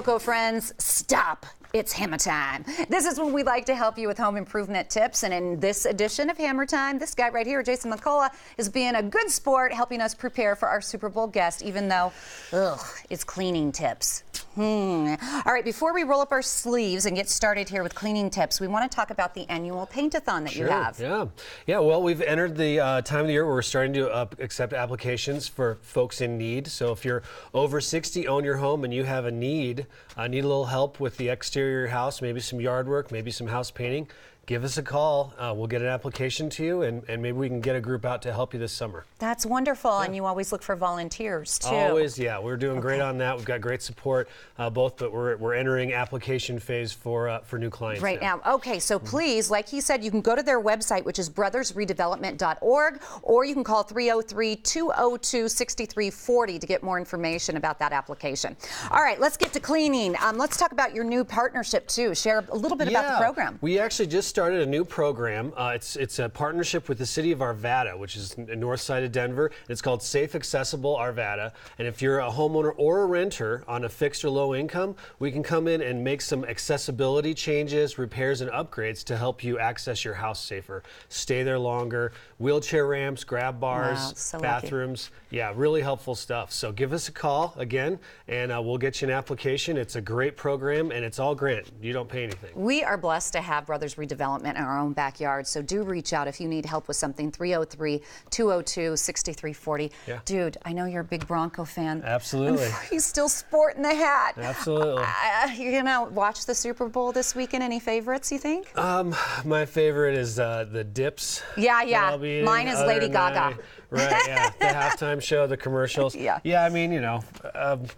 Coco friends, stop. It's Hammer Time. This is when we like to help you with home improvement tips. And in this edition of Hammer Time, this guy right here, Jason McCullough, is being a good sport, helping us prepare for our Super Bowl guest, even though, it's cleaning tips. All right, before we roll up our sleeves and get started here with cleaning tips, we want to talk about the annual paint-a-thon that you have. Yeah. Well, we've entered the time of the year where we're starting to accept applications for folks in need. So if you're over 60, own your home, and you have a need a little help with the exterior of your house, maybe some yard work, maybe some house painting, give us a call. We'll get an application to you, and maybe we can get a group out to help you this summer. That's wonderful, and you always look for volunteers, too. Always, yeah. We're doing great on that. We've got great support, but we're entering application phase for new clients right now. Okay, so please, like he said, you can go to their website, which is brothersredevelopment.org, or you can call 303-202-6340 to get more information about that application. All right, let's get to cleaning. Let's talk about your new partnership, too. Share a little bit about the program. We actually just started a new program. It's a partnership with the city of Arvada, which is the north side of Denver. It's called Safe Accessible Arvada. And if you're a homeowner or a renter on a fixed or low income, we can come in and make some accessibility changes, repairs, and upgrades to help you access your house safer, stay there longer, wheelchair ramps, grab bars, bathrooms. Yeah, really helpful stuff. So give us a call again, and we'll get you an application. It's a great program, and it's all grant. You don't pay anything. We are blessed to have Brothers Redevelopment in our own backyard, so do reach out if you need help with something. 303-202-6340. Dude, I know you're a big Bronco fan. Absolutely. He's still sporting the hat. Absolutely. You're gonna watch the Super Bowl this weekend. Any favorites, you think? My favorite is the dips. Yeah. Mine is Lady Gaga. Right, yeah. The halftime show, the commercials. Yeah, I mean,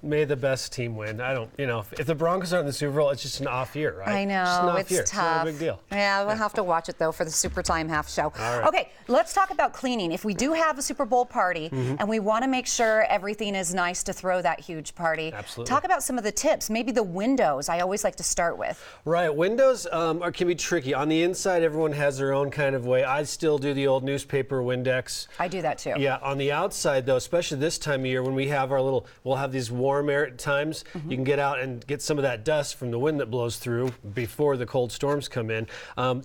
may the best team win. I don't, if the Broncos aren't in the Super Bowl, it's just an off year, right? I know, it's an off it's year. tough. It's not a big deal. Yeah, we'll have to watch it, though, for the Super Time half show. All right. Okay, let's talk about cleaning. If we do have a Super Bowl party, and we want to make sure everything is nice to throw that huge party, talk about some of the tips. Maybe the windows, I always like to start with. Right, windows can be tricky. On the inside, everyone has their own kind of way. I still do the old newspaper Windex. I do that, too. Yeah, on the outside, though, especially this time of year when we have we'll have these warm air times, you can get out and get some of that dust from the wind that blows through before the cold storms come in.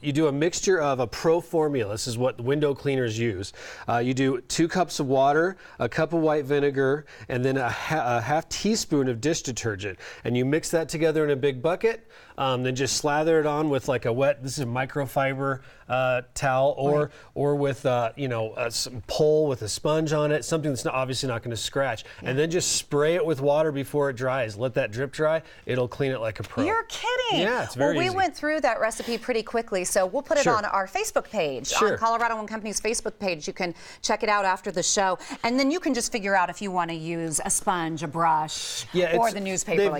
You do a mixture of a Pro Formula. This is what window cleaners use. You do 2 cups of water, a cup of white vinegar, and then a half teaspoon of dish detergent. And you mix that together in a big bucket, then just slather it on with like this is a microfiber towel, or with some pole with a sponge on it, something that's obviously not going to scratch, and then just spray it with water before it dries. Let that drip dry. It'll clean it like a pro. You're kidding. Yeah, it's very easy. We went through that recipe pretty quickly, so we'll put it on our Facebook page, on Colorado and Company's Facebook page. You can check it out after the show, and then you can just figure out if you want to use a sponge, a brush, or the newspaper.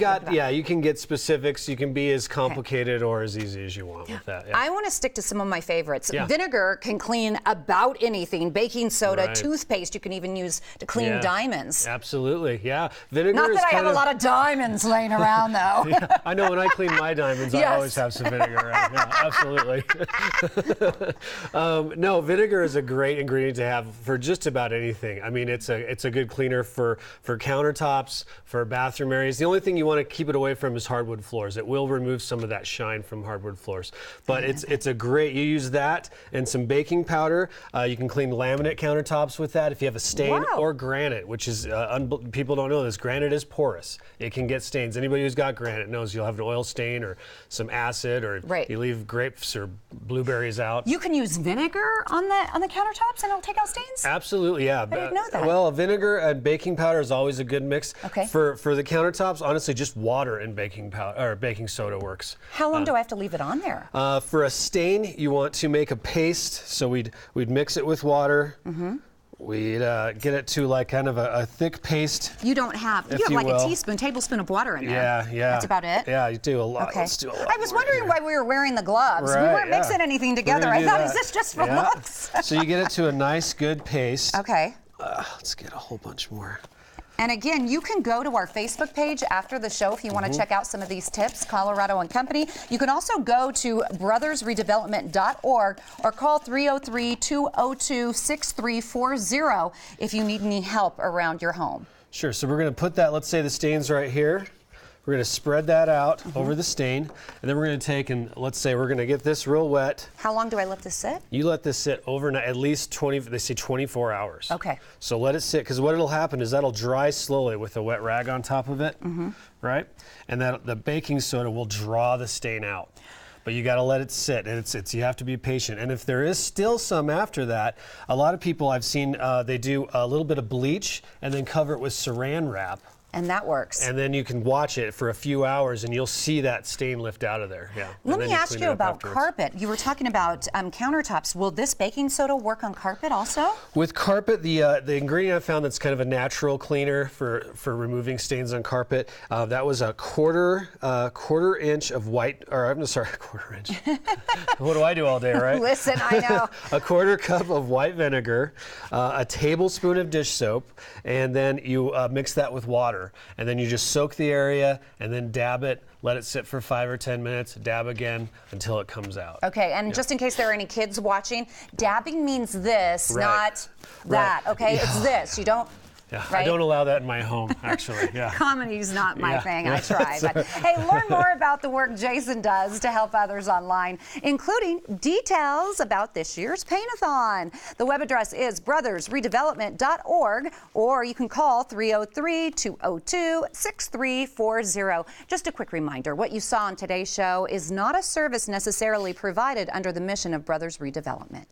You can get specifics. You can be as complicated or as easy as you want with that. I want to stick to some of my favorites. Vinegar can clean about anything. Baking soda, toothpaste, you can even use to clean diamonds. Absolutely, yeah. Vinegar Not that I have a lot of diamonds laying around, though. I know when I clean my diamonds, I always have some vinegar around. Yeah, absolutely. No, vinegar is a great ingredient to have for just about anything. I mean, it's a good cleaner for countertops, for bathroom areas. The only thing you want to keep it away from is hardwood floors. It will remove some of that shine from hardwood floors. But it's a great, you use that and some baking powder. You can clean laminate countertops with that if you have a stain, or granite, which is, people don't know this, granite is porous. It can get stains. Anybody who's got granite knows you'll have an oil stain or some acid, or you leave grapes or blueberries out. You can use vinegar on the countertops and it'll take out stains? Absolutely, yeah. I didn't know that. Well, vinegar and baking powder is always a good mix. Okay. For the countertops, honestly, just water and baking powder or baking soda works. How long do I have to leave it on there? For a stain, you want to make a paste. So we'd mix it with water. We'd get it to like kind of a thick paste. You have like a tablespoon of water in there. Yeah. That's about it? Yeah, you do a lot. Okay. Let's do a lot I was wondering why we were wearing the gloves. We weren't mixing anything together. I thought, is this just for looks? So you get it to a nice, good paste. Okay. Let's get a whole bunch more. And again, you can go to our Facebook page after the show if you want to check out some of these tips, Colorado and Company. You can also go to brothersredevelopment.org or call 303-202-6340 if you need any help around your home. Sure. So we're going to put that, let's say the stain's right here. We're going to spread that out over the stain, and then we're going to take and let's say we're going to get this real wet. How long do I let this sit? You let this sit overnight, at least 20, they say 24 hours. Okay. So let it sit, because what it'll happen is that'll dry slowly with a wet rag on top of it, right? And that the baking soda will draw the stain out. But you got to let it sit, and it's you have to be patient. And if there is still some after that, a lot of people I've seen, they do a little bit of bleach and then cover it with saran wrap. And that works. And then you can watch it for a few hours, and you'll see that stain lift out of there. Yeah. Let me ask you about carpet. You were talking about countertops. Will this baking soda work on carpet also? With carpet, the ingredient I found that's kind of a natural cleaner for removing stains on carpet, that was a quarter inch of white, or I'm sorry, a quarter inch. What do I do all day, right? Listen, I know. A quarter cup of white vinegar, a tablespoon of dish soap, and then you mix that with water. And then you just soak the area and then dab it, let it sit for 5 or 10 minutes, dab again until it comes out. Okay, and just in case there are any kids watching, dabbing means this, not that, okay? Yeah. It's this. You don't... Yeah, right? I don't allow that in my home, actually. Yeah. Comedy's not my thing. I try. Right. But hey, learn more about the work Jason does to help others online, including details about this year's Paint-a-thon. The web address is brothersredevelopment.org, or you can call 303-202-6340. Just a quick reminder, what you saw on today's show is not a service necessarily provided under the mission of Brothers Redevelopment.